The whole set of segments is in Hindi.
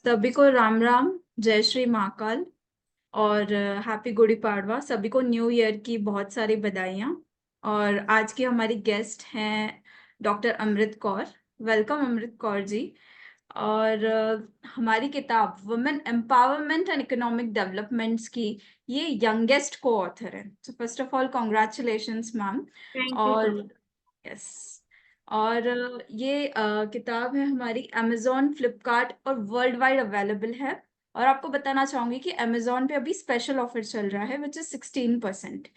सभी को राम राम। जय श्री महाकाल। और हैप्पी गुड़ी पाड़वा। सभी को न्यू ईयर की बहुत सारी बधाइयाँ। और आज की हमारी गेस्ट हैं डॉक्टर अमृत कौर। वेलकम अमृत कौर जी। और हमारी किताब women empowerment and economic developments की ये यंगेस्ट को ऑथर है। So first of all congratulations ma'am. Thank you सो और मच। यस। और ये किताब है हमारी अमेजोन, फ्लिपकार्ट और वर्ल्ड वाइड अवेलेबल है। और आपको बताना चाहूंगी कि अमेजोन पे अभी स्पेशल ऑफर चल रहा है विच इज 16%।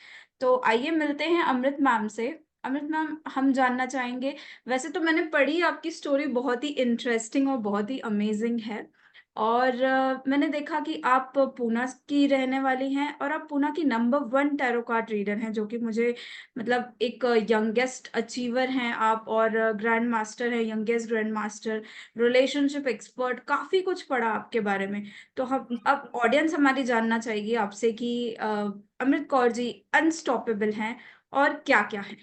तो आइए मिलते हैं अमृत मैम से। अमृत मैम, हम जानना चाहेंगे, वैसे तो मैंने पढ़ी, आपकी स्टोरी बहुत ही इंटरेस्टिंग और बहुत ही अमेजिंग है। और मैंने देखा कि आप पूना की रहने वाली हैं और आप पूना की नंबर 1 टैरो कार्ड रीडर हैं, जो कि मुझे मतलब एक यंगेस्ट अचीवर हैं आप, और ग्रैंड मास्टर है, youngest grand master, relationship expert, काफी कुछ पढ़ा आपके बारे में। तो हम अब ऑडियंस हमारी जानना चाहेगी आपसे कि अमृत कौर जी अनस्टॉपेबल हैं और क्या क्या है।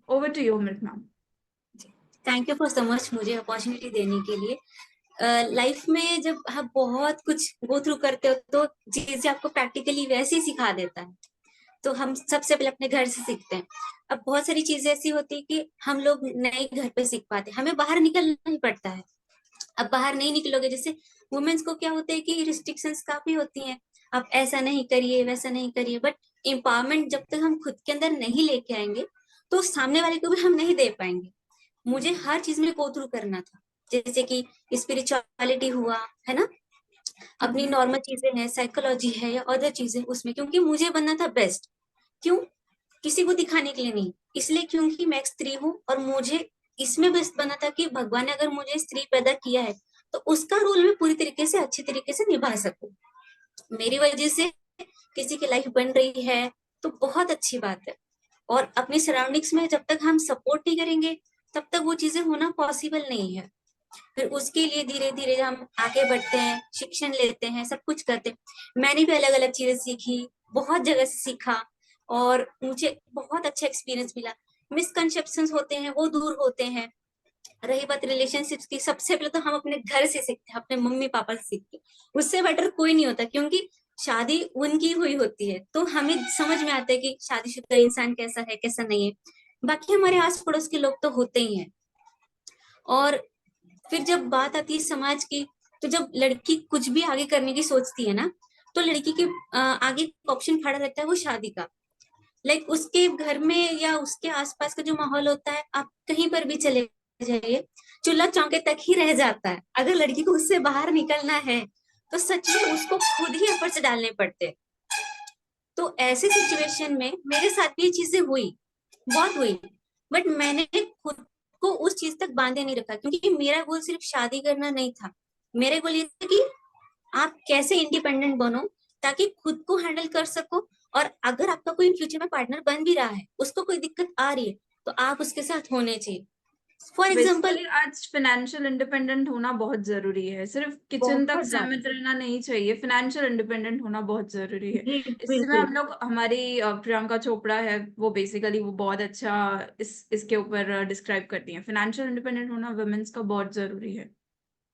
Over to you Amrit ma'am. Thank you for so much मुझे अपॉर्चुनिटी देने के लिए। लाइफ में जब आप बहुत कुछ गो थ्रू करते हो तो चीजें आपको प्रैक्टिकली वैसे ही सिखा देता है। तो हम सबसे पहले अपने घर से सीखते हैं। अब बहुत सारी चीजें ऐसी होती है कि हम लोग नहीं घर पे सीख पाते, हमें बाहर निकलना ही पड़ता है। अब बाहर नहीं निकलोगे, जैसे वुमेन्स को क्या होता है कि रिस्ट्रिक्शंस काफी होती हैं। आप ऐसा नहीं करिए, वैसा नहीं करिए, बट एम्पावरमेंट जब तक हम खुद के अंदर नहीं लेके आएंगे तो सामने वाले को भी हम नहीं दे पाएंगे। मुझे हर चीज में गो थ्रू करना था, जैसे कि स्पिरिचुअलिटी हुआ, है ना, अपनी हम्म। नॉर्मल चीजें हैं, साइकोलॉजी है या अदर चीजें, उसमें क्योंकि मुझे बनना था बेस्ट। क्यों? किसी को दिखाने के लिए नहीं, इसलिए क्योंकि मैं एक स्त्री हूँ और मुझे इसमें बेस्ट बना था कि भगवान ने अगर मुझे स्त्री पैदा किया है तो उसका रोल मैं पूरी तरीके से अच्छी तरीके से निभा सकूं। मेरी वजह से किसी की लाइफ बन रही है तो बहुत अच्छी बात है। और अपनी सराउंडिंग्स में जब तक हम सपोर्ट नहीं करेंगे तब तक वो चीजें होना पॉसिबल नहीं है। फिर उसके लिए धीरे धीरे हम आगे बढ़ते हैं, शिक्षण लेते हैं, सब कुछ करते हैं। मैंने भी अलग अलग चीजें सीखी, बहुत जगह से सीखा और मुझे बहुत अच्छा एक्सपीरियंस मिला। मिसकंसेप्शंस होते हैं वो दूर होते हैं। रही बात रिलेशनशिप्स की, सबसे पहले तो हम अपने घर से सीखते हैं, अपने मम्मी पापा से सीखते हैं। उससे बेटर कोई नहीं होता, क्योंकि शादी उनकी हुई होती है तो हमें समझ में आता है कि शादीशुदा इंसान कैसा है कैसा नहीं है। बाकी हमारे आस पड़ोस के लोग तो होते ही हैं। और फिर जब बात आती है समाज की, तो जब लड़की कुछ भी आगे करने की सोचती है ना, तो लड़की के आगे ऑप्शन खड़ा रहता है वो शादी का। लाइक उसके घर में या उसके आसपास का जो माहौल होता है, आप कहीं पर भी चले जाइए, चूल्हा चौके तक ही रह जाता है। अगर लड़की को उससे बाहर निकलना है तो सच में उसको खुद ही एफर्ट्स डालने पड़ते हैं। तो ऐसे सिचुएशन में मेरे साथ भी ये चीजें हुई, बहुत हुई। बट मैंने खुद को उस चीज तक बांधे नहीं रखा, क्योंकि मेरा गोल सिर्फ शादी करना नहीं था। मेरे गोल ये था कि आप कैसे इंडिपेंडेंट बनो ताकि खुद को हैंडल कर सको। और अगर आपका कोई फ्यूचर में पार्टनर बन भी रहा है, उसको कोई दिक्कत आ रही है, तो आप उसके साथ होने चाहिए। फॉर एग्जाम्पल, बेसिकली आज फाइनेंशियल इंडिपेंडेंट होना बहुत जरूरी है, सिर्फ किचन तक बहुत ज्यादा। सीमित रहना नहीं चाहिए, फाइनेंशियल इंडिपेंडेंट होना बहुत जरूरी है। जी इसमें बिल्कुल। हम लोग, हमारी प्रियंका चोपड़ा है, वो बेसिकली वो बहुत अच्छा इसके ऊपर डिस्क्राइब करती हैं, फाइनेंशियल इंडिपेंडेंट होना वुमेन्स का बहुत जरूरी है।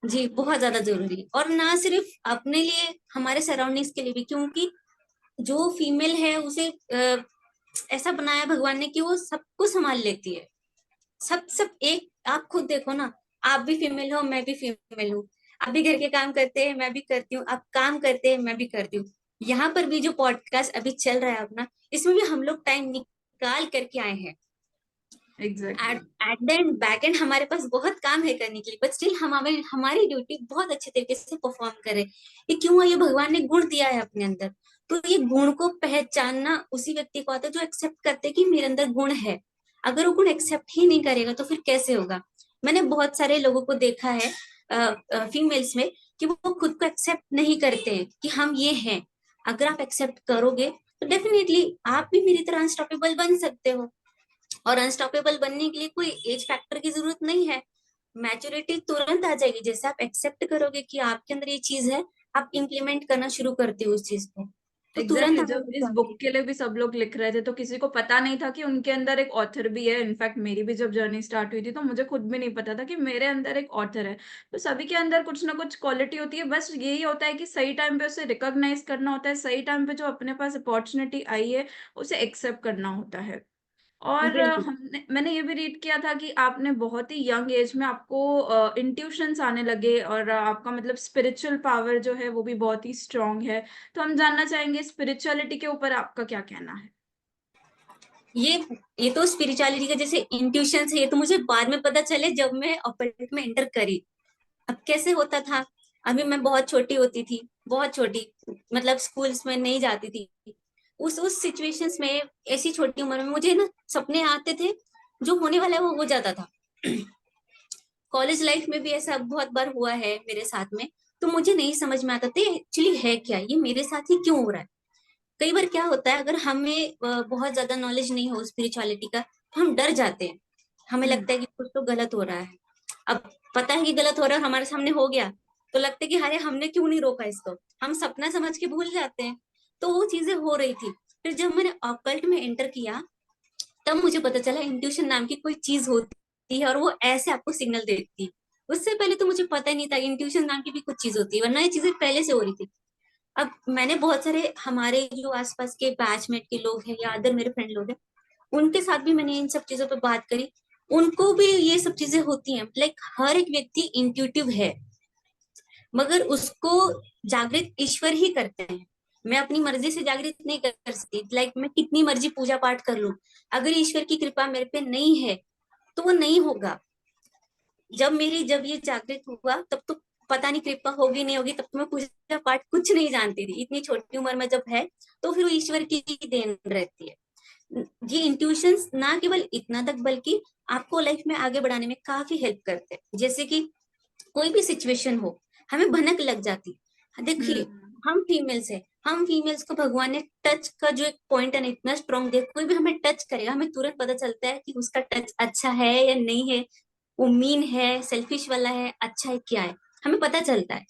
जी बहुत ज्यादा जरूरी है, और ना सिर्फ अपने लिए, हमारे सराउंडिंग्स के लिए भी। क्योंकि जो फीमेल है उसे ऐसा बनाया भगवान ने कि वो सबको संभाल लेती है। सब सब एक, आप खुद देखो ना, आप भी फीमेल हो, मैं भी फीमेल हूँ। आप भी घर के काम करते हैं, मैं भी करती हूँ, आप काम करते हैं, मैं भी करती हूँ। यहाँ पर भी जो पॉडकास्ट अभी चल रहा है अपना, इसमें भी हम लोग टाइम निकाल करके आए हैं। Exactly. At at the end back end हमारे पास बहुत काम है करने के लिए, बट स्टिल हम हमें हमारी ड्यूटी बहुत अच्छे तरीके से परफॉर्म करें। ये क्यों है? ये भगवान ने गुण दिया है अपने अंदर। तो ये गुण को पहचानना उसी व्यक्ति को आता है जो एक्सेप्ट करते हैं कि मेरे अंदर गुण है। अगर वो गुण एक्सेप्ट ही नहीं करेगा तो फिर कैसे होगा? मैंने बहुत सारे लोगों को देखा है, फीमेल्स में, कि वो खुद को एक्सेप्ट नहीं करते हैं कि हम ये हैं। अगर आप एक्सेप्ट करोगे तो डेफिनेटली आप भी मेरी तरह अनस्टॉपेबल बन सकते हो। और अनस्टॉपेबल बनने के लिए कोई एज फैक्टर की जरूरत नहीं है। मैच्योरिटी तुरंत आ जाएगी, जैसे आप एक्सेप्ट करोगे कि आपके अंदर ये चीज है, आप इम्प्लीमेंट करना शुरू करते हो उस चीज को। तो तुरंत एग्जैक्टली आगे जब बढ़ इस बुक जाते के लिए भी सब लोग लिख रहे थे तो किसी को पता नहीं था कि उनके अंदर एक ऑथर भी है। इनफैक्ट मेरी भी जब जर्नी स्टार्ट हुई थी तो मुझे खुद भी नहीं पता था कि मेरे अंदर एक ऑथर है। तो सभी के अंदर कुछ ना कुछ क्वालिटी होती है, बस यही होता है कि सही टाइम पे उसे रिकॉग्नाइज करना होता है, सही टाइम पे जो अपने पास अपॉर्चुनिटी आई है उसे एक्सेप्ट करना होता है। हैं। और बिल्कुल। मैंने ये भी रीड किया था कि आपने बहुत ही यंग एज में आपको इंट्यूशंस आने लगे और आपका मतलब स्पिरिचुअल पावर जो है वो भी बहुत ही स्ट्रांग है। तो हम जानना चाहेंगे स्पिरिचुअलिटी के ऊपर आपका क्या कहना है। ये ये तो स्पिरिचुअलिटी का जैसे इंट्यूशन है, ये तो मुझे बाद में पता चले जब मैं ऑपरेट में एंटर करी। अब कैसे होता था, अभी मैं बहुत छोटी होती थी, बहुत छोटी, मतलब स्कूल्स में नहीं जाती थी। उस सिचुएशंस में, ऐसी छोटी उम्र में मुझे ना सपने आते थे, जो होने वाला है वो हो जाता था। कॉलेज लाइफ में भी ऐसा बहुत बार हुआ है मेरे साथ में। तो मुझे नहीं समझ में आता था एक्चुअली है क्या, ये मेरे साथ ही क्यों हो रहा है। कई बार क्या होता है, अगर हमें बहुत ज्यादा नॉलेज नहीं हो स्पिरिचुअलिटी का, तो हम डर जाते हैं। हमें हम्म। लगता है कि कुछ तो गलत हो रहा है। अब पता है कि गलत हो रहा है, हमारे सामने हो गया, तो लगता है कि अरे हमने क्यों नहीं रोका इसको, हम सपना समझ के भूल जाते हैं। तो वो चीजें हो रही थी। फिर जब मैंने ऑकल्ट में एंटर किया, तब मुझे पता चला इंट्यूशन नाम की कोई चीज होती है और वो ऐसे आपको सिग्नल देती है। उससे पहले तो मुझे पता ही नहीं था इंट्यूशन नाम की भी कुछ चीज होती है, वरना ये चीजें पहले से हो रही थी। अब मैंने बहुत सारे हमारे जो आसपास के बैचमेट के लोग हैं या अदर मेरे फ्रेंड लोग हैं, उनके साथ भी मैंने इन सब चीजों पे बात करी। उनको भी ये सब चीजें होती हैं, लाइक हर एक व्यक्ति इंट्यूटिव है, मगर उसको जागृत ईश्वर ही करते हैं। मैं अपनी मर्जी से जागृत नहीं कर सकती, लाइक मैं कितनी मर्जी पूजा पाठ कर लूं, अगर ईश्वर की कृपा मेरे पे नहीं है तो वो नहीं होगा। जब ये जागृत हुआ, तब तो पता नहीं कृपा होगी नहीं होगी, तब तो मैं पूजा पाठ कुछ नहीं जानती थी, इतनी छोटी उम्र में जब है, तो फिर वो ईश्वर की ही देन रहती है। ये इंट्यूशंस ना केवल इतना तक, बल्कि आपको लाइफ में आगे बढ़ाने में काफी हेल्प करते हैं। जैसे कि कोई भी सिचुएशन हो, हमें भनक लग जाती। देखिए, हम्म। हम फीमेल्स है, हम फीमेल्स को भगवान ने टच का जो एक पॉइंट है ना, इतना स्ट्रॉन्ग दिया, कोई भी हमें टच करेगा हमें तुरंत पता चलता है कि उसका टच अच्छा है या नहीं है, वो मीन है, सेल्फिश वाला है, अच्छा है, क्या है, हमें पता चलता है।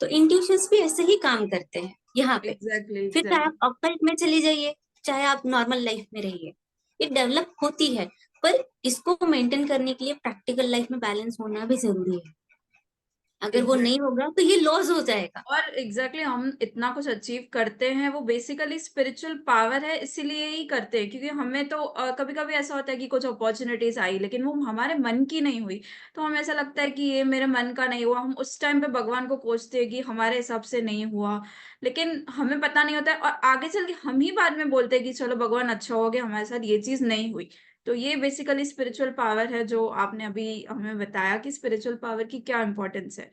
तो इंट्यूशंस भी ऐसे ही काम करते हैं यहाँ पे। एग्जैक्टली फिर चाहे एग्जैक्टली। आप ऑक्कल्ट में चले जाइए, चाहे आप नॉर्मल लाइफ में रहिए, ये डेवलप होती है। पर इसको मेंटेन करने के लिए प्रैक्टिकल लाइफ में बैलेंस होना भी जरूरी है। अगर वो नहीं एग्जैक्टली। होगा तो ये लॉस हो जाएगा। और एग्जैक्टली हम इतना कुछ अचीव करते हैं वो बेसिकली स्पिरिचुअल पावर है, इसीलिए ही करते हैं क्योंकि हमें तो कभी कभी ऐसा होता है कि कुछ अपॉर्चुनिटीज आई लेकिन वो हमारे मन की नहीं हुई। तो हमें ऐसा लगता है कि ये मेरे मन का नहीं हुआ, हम उस टाइम पे भगवान को कोसते हैं कि हमारे हिसाब से नहीं हुआ। लेकिन हमें पता नहीं होता है और आगे चल के हम ही बाद में बोलते हैं कि चलो भगवान अच्छा हो गया, हमारे साथ ये चीज नहीं हुई। तो ये बेसिकली स्पिरिचुअल पावर है जो आपने अभी हमें बताया कि स्पिरिचुअल पावर की क्या इंपॉर्टेंस है।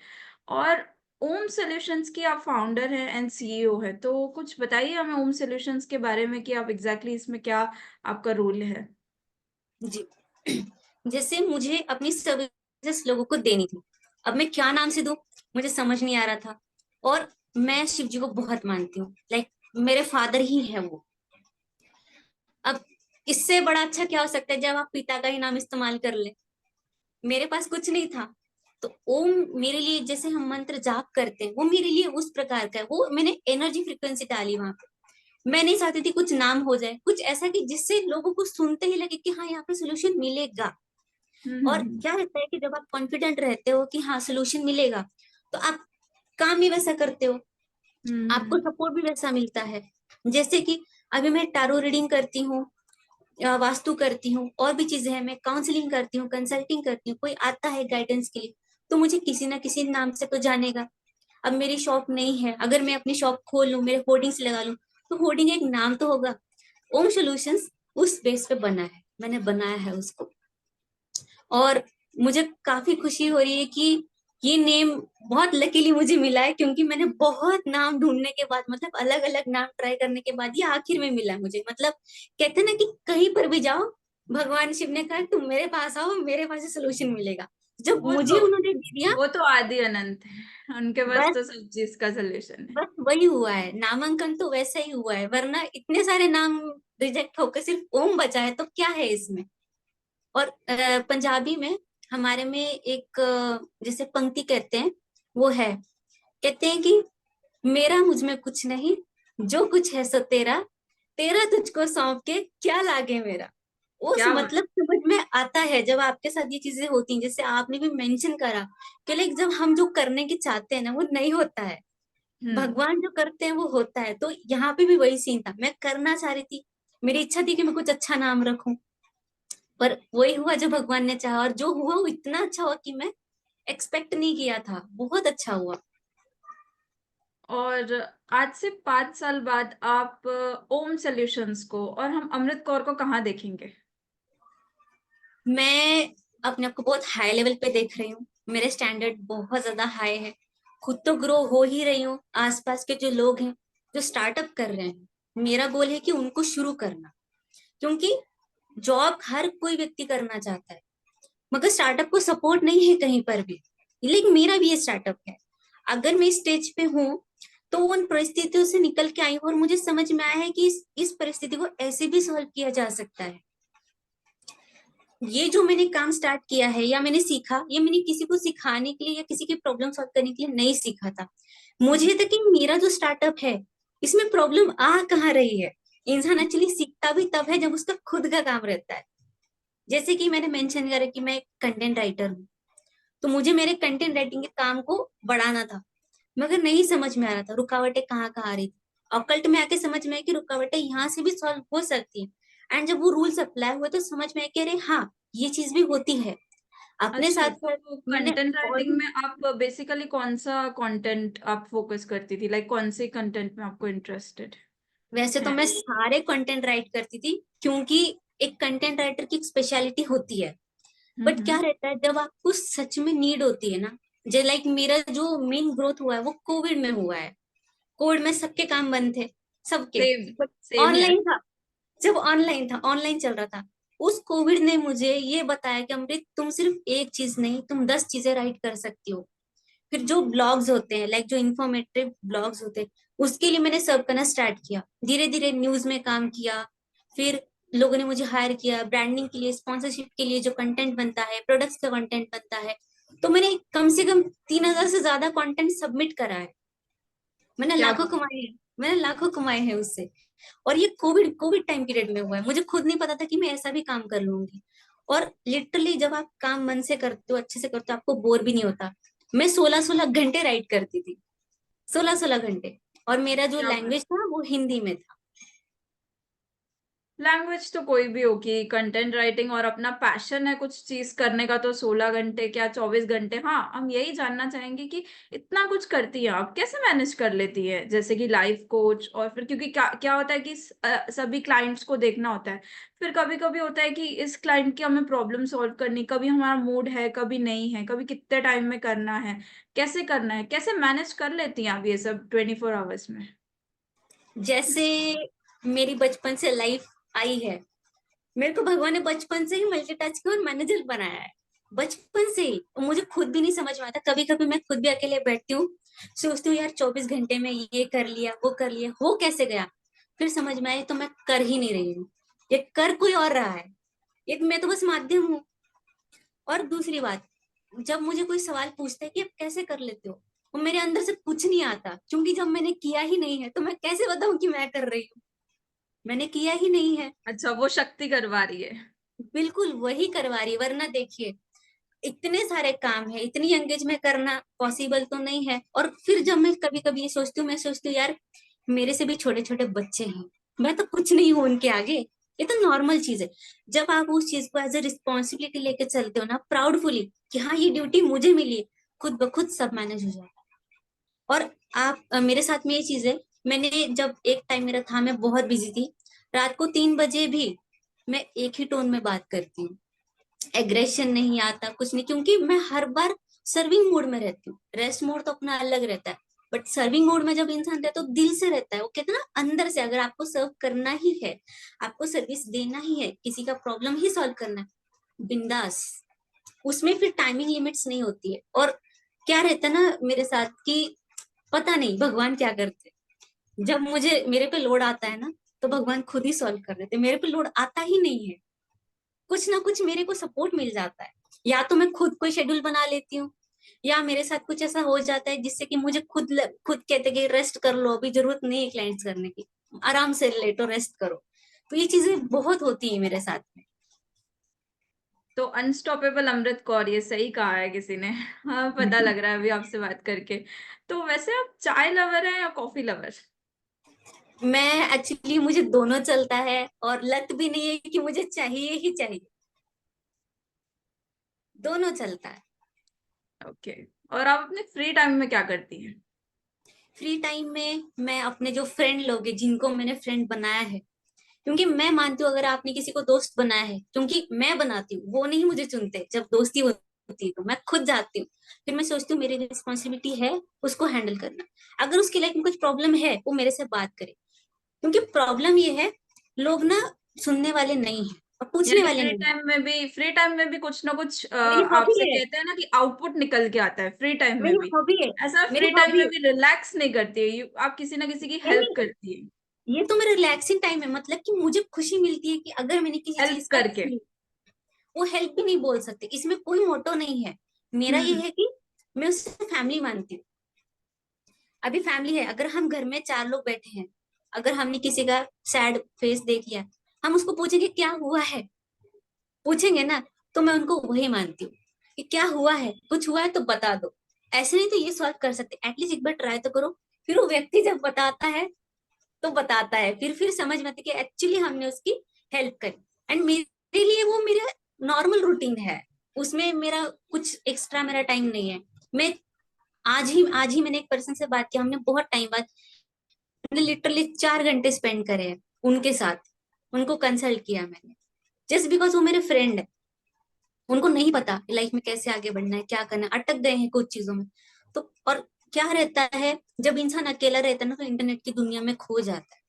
और ओम सॉल्यूशंस की आप फाउंडर हैं एंड सीईओ है, तो कुछ बताइए हमें ओम सॉल्यूशंस के बारे में कि आप एग्जैक्टली इसमें क्या आपका रोल है। जी। जैसे मुझे अपनी सर्विसेज लोगों को देनी थी, अब मैं क्या नाम से दूं, मुझे समझ नहीं आ रहा था। और मैं शिव जी को बहुत मानती हूँ, लाइक मेरे फादर ही है वो। अब इससे बड़ा अच्छा क्या हो सकता है जब आप पिता का ही नाम इस्तेमाल कर ले। मेरे पास कुछ नहीं था, तो ओम मेरे लिए, जैसे हम मंत्र जाप करते हैं, वो मेरे लिए उस प्रकार का है। वो मैंने एनर्जी फ्रिक्वेंसी डाली वहां पे। मैं नहीं चाहती थी कुछ नाम हो जाए, कुछ ऐसा कि जिससे लोगों को सुनते ही लगे कि हाँ, यहाँ पे सोल्यूशन मिलेगा। और हम्म। क्या रहता है कि जब आप कॉन्फिडेंट रहते हो कि हाँ सोल्यूशन मिलेगा, तो आप काम भी वैसा करते हो, आपको हम्म। सपोर्ट भी वैसा मिलता है। जैसे कि अभी मैं टैरो रीडिंग करती हूँ, वास्तु करती हूँ, और भी चीजें हैं, मैं काउंसलिंग करती हूँ, कंसल्टिंग करती हूँ, कोई आता है गाइडेंस के लिए, तो मुझे किसी ना किसी नाम से तो जानेगा। अब मेरी शॉप नहीं है, अगर मैं अपनी शॉप खोल लूँ, मेरे होर्डिंग्स लगा लूँ, तो होर्डिंग एक नाम तो होगा। ओम सॉल्यूशंस उस बेस पे बना है, मैंने बनाया है उसको। और मुझे काफी खुशी हो रही है कि ये नेम बहुत लकीली मुझे मिला है, क्योंकि मैंने बहुत नाम ढूंढने के बाद, मतलब अलग अलग नाम ट्राई करने के बाद ये आखिर में मिला मुझे। मतलब कहते हैं ना कि कहीं पर भी जाओ, भगवान शिव ने कहा तुम मेरे पास आओ, मेरे पास ही सोल्यूशन मिलेगा। जब वो तो मुझे उन्होंने दे दिया, वो तो आदि अनंत है, उनके पास बस तो सब चीज का सोल्यूशन है। बस वही हुआ है, नामांकन तो वैसा ही हुआ है, वरना इतने सारे नाम रिजेक्ट होकर सिर्फ ओम बचा है, तो क्या है इसमें। और पंजाबी में हमारे में एक जैसे पंक्ति कहते हैं, वो है, कहते हैं कि मेरा मुझ में कुछ नहीं, जो कुछ है सो तेरा, तेरा तुझको सौंप के क्या लागे मेरा। उस क्या बात। मतलब समझ में आता है जब आपके साथ ये चीजें होती हैं, जैसे आपने भी मेंशन करा कि लाइक जब हम जो करने की चाहते हैं ना वो नहीं होता है, हम्म। भगवान जो करते हैं वो होता है। तो यहाँ पे भी वही सीन था, मैं करना चाह रही थी, मेरी इच्छा थी कि मैं कुछ अच्छा नाम रखूं, पर वही हुआ जो भगवान ने चाहा, और जो हुआ वो इतना अच्छा हुआ कि मैं एक्सपेक्ट नहीं किया था, बहुत अच्छा हुआ। और आज से 5 साल बाद आप ओम सॉल्यूशंस को और हम अमृत कौर को कहाँ देखेंगे? मैं अपने आप को बहुत हाई लेवल पे देख रही हूँ, मेरे स्टैंडर्ड बहुत ज्यादा हाई है, खुद तो ग्रो हो ही रही हूँ, आसपास के जो लोग हैं जो स्टार्टअप कर रहे हैं, मेरा गोल है कि उनको शुरू करना। क्योंकि जॉब हर कोई व्यक्ति करना चाहता है, मगर स्टार्टअप को सपोर्ट नहीं है कहीं पर भी। लेकिन मेरा भी ये स्टार्टअप है, अगर मैं स्टेज पे हूँ तो उन परिस्थितियों से निकल के आई हूँ, और मुझे समझ में आया है कि इस परिस्थिति को ऐसे भी सॉल्व किया जा सकता है। ये जो मैंने काम स्टार्ट किया है या मैंने सीखा, ये मैंने किसी को सिखाने के लिए या किसी की प्रॉब्लम सॉल्व करने के लिए नहीं सीखा था। मुझे था कि मेरा जो स्टार्टअप है इसमें प्रॉब्लम आ कहाँ रही है। इंसान एक्चुअली सीखता भी तब है जब उसका खुद का काम रहता है। जैसे कि मैंने मेंशन करा कि मैं कंटेंट राइटर हूँ, तो मुझे मेरे कंटेंट राइटिंग के काम को बढ़ाना था, मगर नहीं समझ में आ रहा था रुकावटें कहाँ कहाँ आ रही थी। ऑकल्ट में आके समझ में आया कि रुकावटें यहाँ से भी सॉल्व हो सकती है, एंड जब वो रूल्स अप्लाई हुए तो समझ में आया कि अरे हाँ, ये चीज भी होती है। अपने अच्छा, साथ साथ तो मैंने कंटेंट और राइटिंग भी, में आप बेसिकली कौन सा कंटेंट आप फोकस करती थी, लाइक कौन से कंटेंट में आपको इंटरेस्टेड वैसे तो है? मैं सारे कंटेंट राइट करती थी, क्योंकि एक कंटेंट राइटर की एक स्पेशलिटी होती है। बट क्या हम्म। रहता है जब आपको सच में नीड होती है ना, जो लाइक मेरा जो मेन ग्रोथ हुआ है वो कोविड में हुआ है। कोविड में सबके काम बंद थे, सबके, सेम। बट सेम है। ऑनलाइन था। जब ऑनलाइन था, ऑनलाइन चल रहा था, उस कोविड ने मुझे ये बताया कि अमृत तुम सिर्फ एक चीज नहीं, तुम 10 चीजें राइट कर सकती हो। फिर जो ब्लॉग्स होते हैं, लाइक जो इंफॉर्मेटिव ब्लॉग्स होते हैं, उसके लिए मैंने सर्व करना स्टार्ट किया, धीरे धीरे न्यूज में काम किया। फिर लोगों ने मुझे हायर किया ब्रांडिंग के लिए, स्पॉन्सरशिप के लिए, जो कंटेंट बनता है, प्रोडक्ट्स का कंटेंट बनता है। तो मैंने कम से कम 3,000 से ज्यादा कंटेंट सबमिट करा है। मैंने क्या लाखों बात। कमाए हैं, मैंने लाखों कमाए हैं उससे। और ये कोविड कोविड टाइम पीरियड में हुआ है, मुझे खुद नहीं पता था कि मैं ऐसा भी काम कर लूंगी। और लिटरली जब आप काम मन से करते हो, अच्छे से करते हो, आपको बोर भी नहीं होता। मैं 16-16 घंटे राइड करती थी, 16-16 घंटे। और मेरा जो क्या बात। लैंग्वेज था वो हिंदी में था। लैंग्वेज तो कोई भी होगी, कंटेंट राइटिंग और अपना पैशन है कुछ चीज करने का, तो 16 घंटे क्या 24 घंटे। हाँ, हम यही जानना चाहेंगे कि इतना कुछ करती है आप कैसे मैनेज कर लेती है, जैसे कि लाइफ कोच, और फिर क्योंकि क्या क्या होता है कि सभी क्लाइंट्स को देखना होता है। फिर कभी कभी होता है कि इस क्लाइंट की हमें प्रॉब्लम सॉल्व करनी, कभी हमारा मूड है कभी नहीं है, कभी कितने टाइम में करना है, कैसे करना है, कैसे मैनेज कर लेती हैं आप ये सब 24 आवर्स में? जैसे मेरी बचपन से लाइफ आई है, मेरे को भगवान ने बचपन से ही मल्टीटास्किंग और मैनेजर बनाया है, बचपन से ही। और मुझे खुद भी नहीं समझ में आता, कभी कभी मैं खुद भी अकेले बैठती हूँ, सोचती हूँ यार 24 घंटे में ये कर लिया वो कर लिया, हो कैसे गया। फिर समझ में आया तो मैं कर ही नहीं रही हूँ, ये कर कोई और रहा है, ये मैं तो बस माध्यम हूँ। और दूसरी बात, जब मुझे कोई सवाल पूछता है कि आप कैसे कर लेते हो, वो मेरे अंदर से कुछ नहीं आता, क्योंकि जब मैंने किया ही नहीं है तो मैं कैसे बताऊं कि मैं कर रही हूँ, मैंने किया ही नहीं है। अच्छा, वो शक्ति करवा रही है। बिल्कुल वही करवा रही है, वरना देखिए इतने सारे काम है, इतनी एंगेज में करना पॉसिबल तो नहीं है। और फिर जब मैं कभी कभी ये सोचती हूँ, मैं सोचती हूँ यार मेरे से भी छोटे छोटे बच्चे हैं, मैं तो कुछ नहीं हूँ उनके आगे, ये तो नॉर्मल चीज है। जब आप उस चीज को एज ए रिस्पॉन्सिबिलिटी लेके चलते हो ना, प्राउडफुली कि हाँ ये ड्यूटी मुझे मिली है, खुद ब खुद सब मैनेज हो जाता है। और आप मेरे साथ में ये चीज है, मैंने जब एक टाइम मेरा था, मैं बहुत बिजी थी, रात को 3 बजे भी मैं एक ही टोन में बात करती हूँ, एग्रेशन नहीं आता कुछ नहीं, क्योंकि मैं हर बार सर्विंग मोड में रहती हूँ। रेस्ट मोड तो अपना अलग रहता है, बट सर्विंग मोड में जब इंसान रहता है तो दिल से रहता है, वो कहते हैं ना अंदर से, अगर आपको सर्व करना ही है, आपको सर्विस देना ही है, किसी का प्रॉब्लम ही सॉल्व करना है, बिंदास। उसमें फिर टाइमिंग लिमिट्स नहीं होती है। और क्या रहता है ना मेरे साथ कि पता नहीं भगवान क्या करते हैं। जब मुझे मेरे पे लोड आता है ना, तो भगवान खुद ही सॉल्व कर देते हैं, मेरे पे लोड आता ही नहीं है, कुछ ना कुछ मेरे को सपोर्ट मिल जाता है। या तो मैं खुद कोई शेड्यूल बना लेती हूँ, या मेरे साथ कुछ ऐसा हो जाता है जिससे कि मुझे खुद कहते कि रेस्ट कर लो, अभी जरूरत नहीं है क्लाइंट्स करने की, आराम से लेटो, रेस्ट करो। तो ये चीजें बहुत होती है मेरे साथ में। तो अनस्टॉपेबल अमृत कौर, ये सही कहा है किसी ने। हाँ, पता लग रहा है अभी आपसे बात करके। तो वैसे आप चाय लवर हैं या कॉफी लवर? मैं एक्चुअली, मुझे दोनों चलता है, और लत भी नहीं है कि मुझे चाहिए ही चाहिए, दोनों चलता है। ओके। और आप अपने फ्री टाइम में क्या करती हैं? फ्री टाइम में मैं अपने जो फ्रेंड लोग हैं, जिनको मैंने फ्रेंड बनाया है, क्योंकि मैं मानती हूँ अगर आपने किसी को दोस्त बनाया है, क्योंकि मैं बनाती हूँ, वो नहीं मुझे चुनते, जब दोस्ती होती है तो मैं खुद जाती हूँ। फिर मैं सोचती हूँ मेरी रिस्पॉन्सिबिलिटी है उसको हैंडल करना। अगर उसकी लाइफ में कुछ प्रॉब्लम है, वो मेरे से बात करे, क्योंकि प्रॉब्लम ये है, लोग ना सुनने वाले नहीं है और पूछने यानी वाले नहीं है। फ्री टाइम में भी कुछ ना कुछ मेरी हॉबी आपसे है, कहते हैं ना कि आउटपुट निकल के आता है फ्री टाइम में मेरी भी। हॉबी है, ऐसा मेरी फ्री टाइम हॉबी में है। भी रिलैक्स नहीं करती है आप किसी ना किसी की नहीं हेल्प नहीं, करती है? ये तो मेरा रिलैक्सिंग टाइम है, मतलब कि मुझे खुशी मिलती है कि अगर मैंने किसी हेल्प चीज का, करके। वो हेल्प भी नहीं बोल सकते, इसमें कोई मोटो नहीं है। मेरा ये हम्म। है कि मैं उससे फैमिली मानती हूँ। अभी फैमिली है, अगर हम घर में 4 लोग बैठे हैं, अगर हमने किसी का सैड फेस देख लिया, हम उसको पूछेंगे क्या हुआ है, पूछेंगे ना, तो मैं उनको वही मानती हूँ कि क्या हुआ है, कुछ हुआ है तो बता दो। ऐसे नहीं तो ये सॉल्व कर सकते, एटलीस्ट एक बार ट्राई तो करो। फिर वो व्यक्ति जब बताता है तो बताता है, फिर समझ में आती है कि एक्चुअली हमने उसकी हेल्प करी। एंड मेरे लिए वो मेरा नॉर्मल रूटीन है, उसमें मेरा कुछ एक्स्ट्रा मेरा टाइम नहीं है। मैं आज ही मैंने एक पर्सन से बात किया, हमने बहुत टाइम बाद, मैंने लिटरली 4 घंटे स्पेंड करे हैं उनके साथ, उनको कंसल्ट किया मैंने, जस्ट बिकॉज वो मेरे फ्रेंड है। उनको नहीं पता लाइफ में कैसे आगे बढ़ना है, क्या करना है, अटक गए हैं कुछ चीजों में। तो और क्या रहता है, जब इंसान अकेला रहता है ना, तो इंटरनेट की दुनिया में खो जाता है।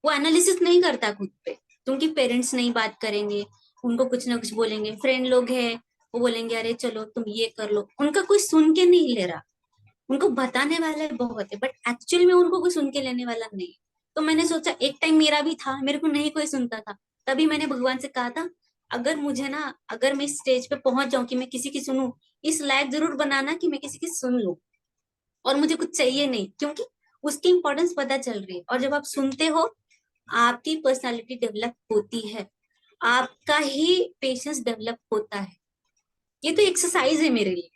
वो एनालिसिस नहीं करता खुद पे, क्योंकि पेरेंट्स नहीं बात करेंगे, उनको कुछ ना कुछ बोलेंगे, फ्रेंड लोग हैं वो बोलेंगे अरे चलो तुम ये कर लो, उनका कोई सुन के नहीं ले रहा। उनको बताने वाले बहुत है, बट एक्चुअल में उनको कोई सुन के लेने वाला नहीं है। तो मैंने सोचा, एक टाइम मेरा भी था, मेरे को नहीं कोई सुनता था, तभी मैंने भगवान से कहा था, अगर मुझे ना, अगर मैं इस स्टेज पे पहुंच जाऊं कि मैं किसी की सुनूं, इस लायक जरूर बनाना कि मैं किसी की सुन लूं, और मुझे कुछ चाहिए नहीं, क्योंकि उसकी इंपॉर्टेंस पता चल रही है। और जब आप सुनते हो, आपकी पर्सनालिटी डेवलप होती है, आपका ही पेशेंस डेवलप होता है। ये तो एक्सरसाइज है मेरे लिए,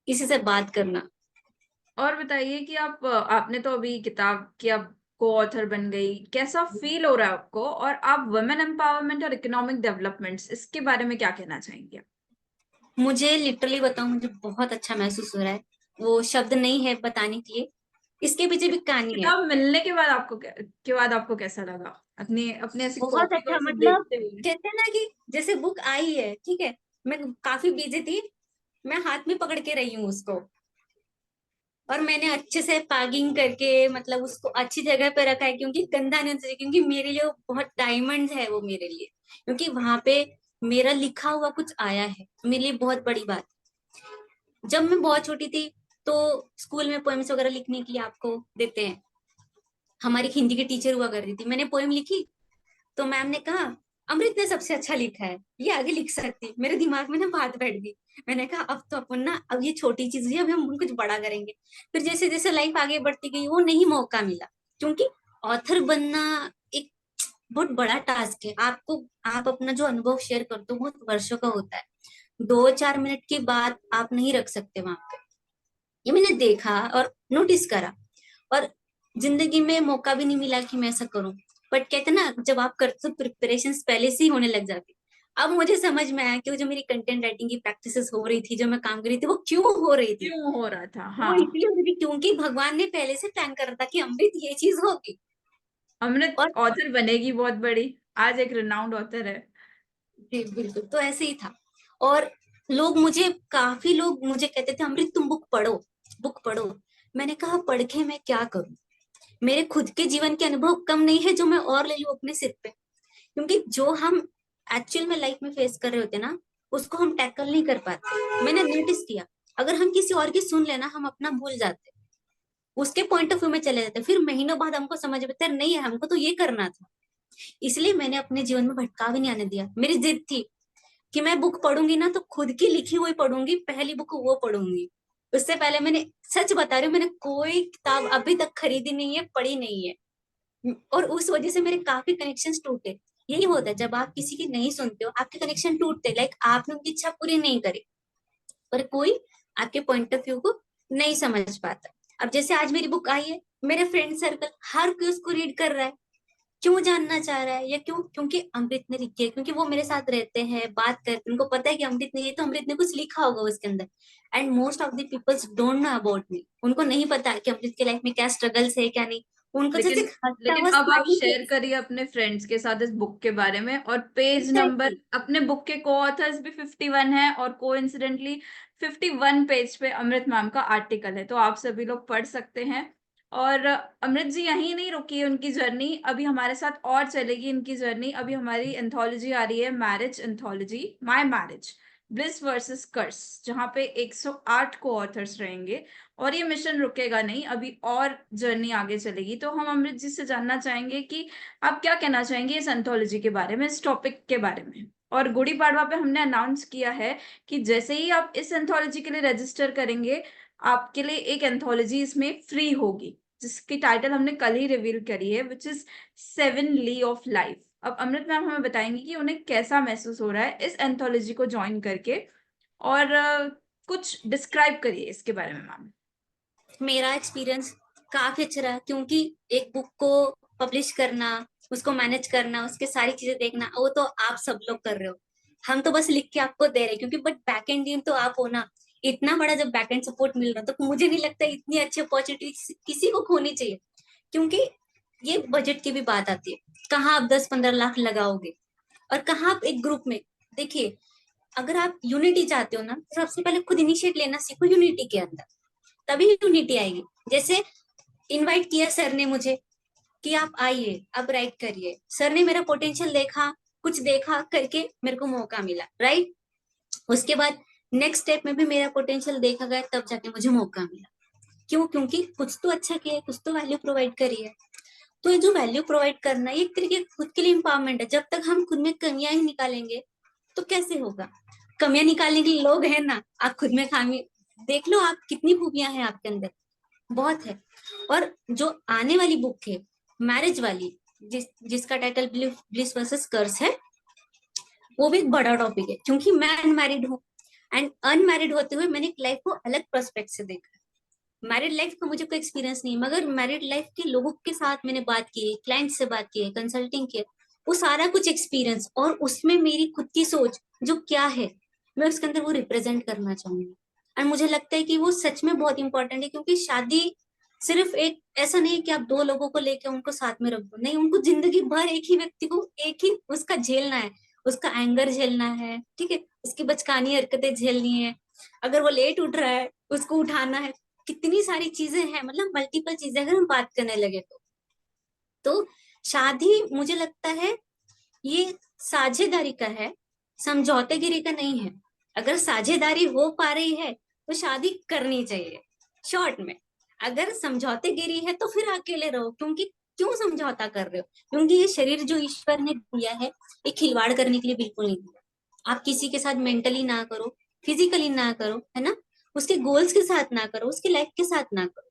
किसी से बात करना। और बताइए कि आपने तो अभी किताब की आप को ऑथर बन गई, कैसा फील हो रहा है आपको? और आप वुमेन एम्पावरमेंट और इकोनॉमिक डेवलपमेंट्स, इसके बारे में क्या कहना चाहेंगे? मुझे लिटरली बताऊं, मुझे बहुत अच्छा महसूस हो रहा है, वो शब्द नहीं है बताने के लिए, इसके पीछे भी कहानी है। किताब मिलने के बाद आपको कैसा लगा, अपने अपने ऐसी बहुत कॉपी को अच्छा, ऐसे मतलब देखते हुए? कहते हैं ना कि जैसे बुक आई है, ठीक है, मैं काफी बिजी थी, मैं हाथ में पकड़ के रही हूँ उसको, और मैंने अच्छे से पैकिंग करके, मतलब उसको अच्छी जगह पे रखा है, क्योंकि गंदा नहीं होना चाहिए, क्योंकि मेरे लिए वो बहुत डायमंड है वो मेरे लिए, क्योंकि वहां पे मेरा लिखा हुआ कुछ आया है, मेरे लिए बहुत बड़ी बात। जब मैं बहुत छोटी थी, तो स्कूल में पोएम्स वगैरह लिखने के लिए आपको देते हैं, हमारी हिंदी की टीचर हुआ करती थी, मैंने पोएम लिखी, तो मैम ने कहा अमृत ने सबसे अच्छा लिखा है, ये आगे लिख सकती। मेरे दिमाग में ना बात बैठ गई, मैंने कहा अब तो अपन ना, अब ये छोटी चीज है, अब हम कुछ बड़ा करेंगे। फिर जैसे जैसे लाइफ आगे बढ़ती गई, वो नहीं मौका मिला, क्योंकि ऑथर बनना एक बहुत बड़ा टास्क है। आपको, आप अपना जो अनुभव शेयर करते हो बहुत वर्षों का होता है, 2-4 मिनट की बात आप नहीं रख सकते वहां पे। ये मैंने देखा और नोटिस करा, और जिंदगी में मौका भी नहीं मिला कि मैं ऐसा करूं। बट कहते ना, जब आप करते हो प्रिपरेशन पहले से ही होने लग जाती। अब मुझे समझ में आया कि वो जो मेरी कंटेंट राइटिंग की प्रैक्टिसेस हो रही थी, जो मैं काम कर रही थी, वो क्यों हो रही थी। क्यों हो रहा था? वो हाँ। इसलिए हो रही थी क्योंकि भगवान ने पहले से प्लान कर रखा था कि अमृत ये चीज होगी। अमृत और ऑथर बनेगी बहुत बड़ी, आज एक रिनाउंड ऑथर है। जी बिल्कुल, तो ऐसे ही था। और काफी लोग मुझे कहते थे अमृत तुम बुक पढ़ो, बुक पढ़ो। मैंने कहा पढ़ के मैं क्या करूं, मेरे खुद के जीवन के अनुभव कम नहीं है जो मैं और ले लूं अपने सिर पे। क्योंकि जो हम एक्चुअल में लाइफ में फेस कर रहे होते ना, उसको हम टैकल नहीं कर पाते। मैंने नोटिस किया, अगर हम किसी और की सुन लेना, हम अपना भूल जाते, उसके पॉइंट ऑफ व्यू में चले जाते, फिर महीनों बाद हमको समझ में आता है, नहीं है, हमको तो ये करना था। इसलिए मैंने अपने जीवन में भटकाव ही नहीं आने दिया, मेरी जिद थी। कि मैं बुक पढ़ूंगी ना तो खुद की लिखी हुई पढ़ूंगी, पहली बुक वो पढ़ूंगी। उससे पहले मैंने, सच बता रही हूँ, मैंने कोई किताब अभी तक खरीदी नहीं है, पढ़ी नहीं है। और उस वजह से मेरे काफी कनेक्शंस टूटे। यही होता है जब आप किसी की नहीं सुनते हो, आपके कनेक्शन टूटते, लाइक आपने उनकी इच्छा पूरी नहीं करी, पर कोई आपके पॉइंट ऑफ व्यू को नहीं समझ पाता। अब जैसे आज मेरी बुक आई है, मेरे फ्रेंड सर्कल हर कोई उसको रीड कर रहा है। क्यों जानना चाह रहा है, या क्यों? क्योंकि अमृत ने लिखी है, क्योंकि वो मेरे साथ रहते हैं, बात करते हैं, उनको पता है कि अमृत ने ये, तो अमृत ने कुछ लिखा होगा उसके अंदर। And most of the peoples don't know about me, उनको नहीं पता कि अमृत के लाइफ में क्या स्ट्रगल्स है क्या नहीं। उनको जैसे लेकिन एक हंसता लेकिन हुआ अब आप स्माइली शेयर फेस। करिए अपने फ्रेंड्स के साथ इस बुक के बारे में, और पेज नंबर, एग्जैक्टली। अपने बुक के को ऑथर्स भी 51 है, और कोइंसिडेंटली 51 पेज पे अमृत मैम का आर्टिकल है, तो आप सभी लोग पढ़ सकते हैं। और अमृत जी यहीं नहीं रुकी है उनकी जर्नी, अभी हमारे साथ और चलेगी इनकी जर्नी। अभी हमारी एंथोलॉजी आ रही है, marriage anthology, my marriage, bliss versus curse, जहाँ पे 108 को ऑथर्स रहेंगे। और ये मिशन रुकेगा नहीं, अभी और जर्नी आगे चलेगी। तो हम अमृत जी से जानना चाहेंगे कि आप क्या कहना चाहेंगे इस एंथोलॉजी के बारे में, इस टॉपिक के बारे में। और गुड़ी पाड़वा पे हमने अनाउंस किया है कि जैसे ही आप इस एंथोलॉजी के लिए रजिस्टर करेंगे, आपके लिए एक एंथोलॉजी इसमें फ्री होगी, जिसकी टाइटल हमने कल ही रिवील करी है, which is 7 lee of life. अब अमृत मैम हमें बताएंगे कि उन्हें कैसा महसूस हो रहा है इस एंथोलॉजी को ज्वाइन करके। और कुछ डिस्क्राइब करिए इसके बारे में मैम। मेरा एक्सपीरियंस काफी अच्छा रहा, क्योंकि एक बुक को पब्लिश करना, उसको मैनेज करना, उसके सारी चीजें देखना, वो तो आप सब लोग कर रहे हो। हम तो बस लिख के आपको दे रहे हैं, क्योंकि बट बैक एंड टीम तो आप हो ना। इतना बड़ा जब बैक एंड सपोर्ट मिल रहा है, तो मुझे नहीं लगता इतनी अच्छी अपॉर्चुनिटी किसी को खोनी चाहिए। क्योंकि ये बजट की भी बात आती है, कहाँ आप 10-15 लाख लगाओगे, और कहाँ आप एक ग्रुप में। देखिए, अगर आप यूनिटी चाहते हो ना, तो सबसे पहले खुद इनिशिएट लेना सीखो यूनिटी के अंदर, तभी यूनिटी आएगी। जैसे इनवाइट किया सर ने मुझे कि आप आइए, अब राइट करिए, सर ने मेरा पोटेंशियल देखा, कुछ देखा करके मेरे को मौका मिला, राइट। उसके बाद नेक्स्ट स्टेप में भी मेरा पोटेंशियल देखा गया, तब जाके मुझे मौका मिला। क्यों? क्योंकि कुछ तो अच्छा किया है, कुछ तो वैल्यू प्रोवाइड करी है। तो ये जो वैल्यू प्रोवाइड करना, ये एक तरीके खुद के लिए इंपावरमेंट है। जब तक हम खुद में कमियां ही निकालेंगे तो कैसे होगा? कमियां निकालने के लिए लोग हैं ना, आप खुद में खामी देख लो, आप कितनी खूबियां हैं आपके अंदर, बहुत है। और जो आने वाली बुक है, मैरिज वाली, जिसका टाइटल ब्लिस वर्सेस कर्स है, वो भी एक बड़ा टॉपिक है, क्योंकि मैं अनमैरिड हूँ। एंड अनमैरिड होते हुए मैंने लाइफ को अलग पर्सपेक्ट से देखा। मैरिड लाइफ का मुझे कोई एक्सपीरियंस नहीं, मगर मैरिड लाइफ के लोगों के साथ मैंने बात की है, क्लाइंट से बात की है, कंसल्टिंग की है, वो सारा कुछ एक्सपीरियंस, और उसमें मेरी खुद की सोच जो क्या है, मैं उसके अंदर वो रिप्रेजेंट करना चाहूंगी। और मुझे लगता है कि वो सच में बहुत इंपॉर्टेंट है, क्योंकि शादी सिर्फ एक ऐसा नहीं है कि आप दो लोगों को लेकर उनको साथ में रख दो, नहीं, उनको जिंदगी भर एक ही व्यक्ति को एक ही उसका झेलना है, उसका एंगर झेलना है, ठीक है, उसकी बचकानी हरकतें झेलनी है, अगर वो लेट उठ रहा है उसको उठाना है, कितनी सारी चीजें हैं, मतलब मल्टीपल चीजें अगर हम बात करने लगे तो शादी मुझे लगता है ये साझेदारी का है, समझौतेगिरी का नहीं है। अगर साझेदारी हो पा रही है तो शादी करनी चाहिए। शॉर्ट में, अगर समझौतेगिरी है तो फिर अकेले रहो, क्योंकि क्यों समझौता कर रहे हो? क्योंकि ये शरीर जो ईश्वर ने दिया है, ये खिलवाड़ करने के लिए बिल्कुल नहीं दिया। आप किसी के साथ मेंटली ना करो, फिजिकली ना करो, है ना, उसके गोल्स के साथ ना करो, उसकी लाइफ के साथ ना करो।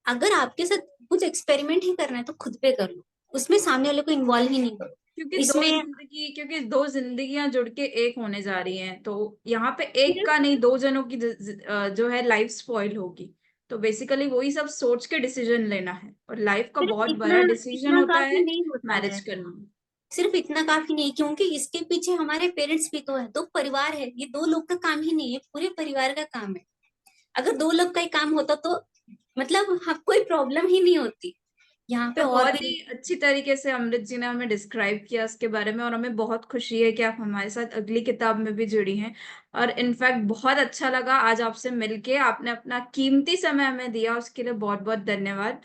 अगर आपके साथ कुछ एक्सपेरिमेंट ही करना है तो खुद पे कर लो, उसमें सामने वाले को इन्वॉल्व ही नहीं करो इसमें। क्योंकि दो जिंदगियां जुड़ के एक होने जा रही हैं, तो यहाँ पे एक का नहीं, दो जनों की जो है लाइफ स्पॉइल होगी। तो बेसिकली वही सब सोच के डिसीजन लेना है, और लाइफ का सिर्फ बहुत इतना बड़ा डिसीजन इतना होता काफी है नहीं होता मैरिज है। करना। सिर्फ इतना काफी नहीं, क्योंकि इसके पीछे हमारे पेरेंट्स भी तो है, दो परिवार है, ये दो लोग का काम ही नहीं है, पूरे परिवार का काम है। अगर दो लोग का ही काम होता तो मतलब हम कोई प्रॉब्लम ही नहीं होती, यहाँ पे तो और बहुत भी। ही अच्छी तरीके से अमृत जी ने हमें डिस्क्राइब किया उसके बारे में, और हमें बहुत खुशी है कि आप हमारे साथ अगली किताब में भी जुड़ी हैं। और इनफैक्ट बहुत अच्छा लगा आज आपसे मिलके, आपने अपना कीमती समय हमें दिया, उसके लिए बहुत बहुत धन्यवाद।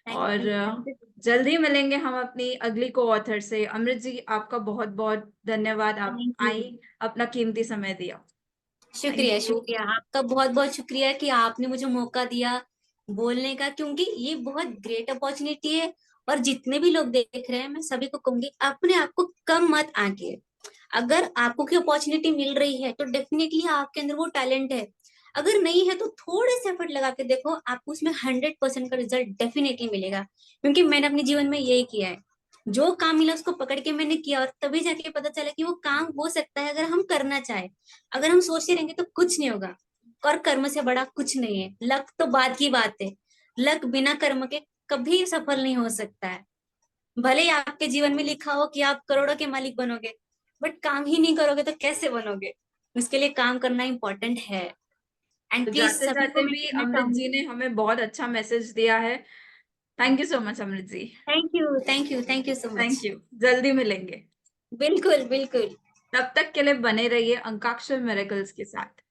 थैंक और यू, थैंक यू। जल्दी मिलेंगे हम अपनी अगली को ऑथर से। अमृत जी आपका बहुत बहुत धन्यवाद, आप थैंक यू। आई, अपना कीमती समय दिया। थैंक शुक्रिया, यू। शुक्रिया आपका, बहुत बहुत शुक्रिया कि आपने मुझे मौका दिया बोलने का, क्योंकि ये बहुत ग्रेट अपॉर्चुनिटी है। और जितने भी लोग देख रहे हैं, मैं सभी को कहूंगी, अपने आप को कम मत आंकिए। अगर आपको की अपॉर्चुनिटी मिल रही है तो डेफिनेटली आपके अंदर वो टैलेंट है। अगर नहीं है तो थोड़े से एफर्ट लगा के देखो, आपको उसमें 100% का रिजल्ट डेफिनेटली मिलेगा। क्योंकि मैंने अपने जीवन में यही किया है, जो काम मिला उसको पकड़ के मैंने किया, और तभी जाके पता चला कि वो काम हो सकता है अगर हम करना चाहे। अगर हम सोचते रहेंगे तो कुछ नहीं होगा, और कर्म से बड़ा कुछ नहीं है। लक तो बात की बात है, लक बिना कर्म के कभी सफल नहीं हो सकता है। भले ही आपके जीवन में लिखा हो कि आप करोड़ों के मालिक बनोगे, बट काम ही नहीं करोगे तो कैसे बनोगे? उसके लिए काम करना इंपॉर्टेंट है। तो एंड प्लीज जाते सभी को जाते मैं भी कहना अमृत जी चाहूंगी। ने हमें बहुत अच्छा मैसेज दिया है। Thank you so much Amrit ji. Thank you, thank you, thank you so much. Thank you. जल्दी मिलेंगे। बिल्कुल बिल्कुल। तब तक के लिए बने रहिए अंकाक्षर मिरेकल्स के साथ।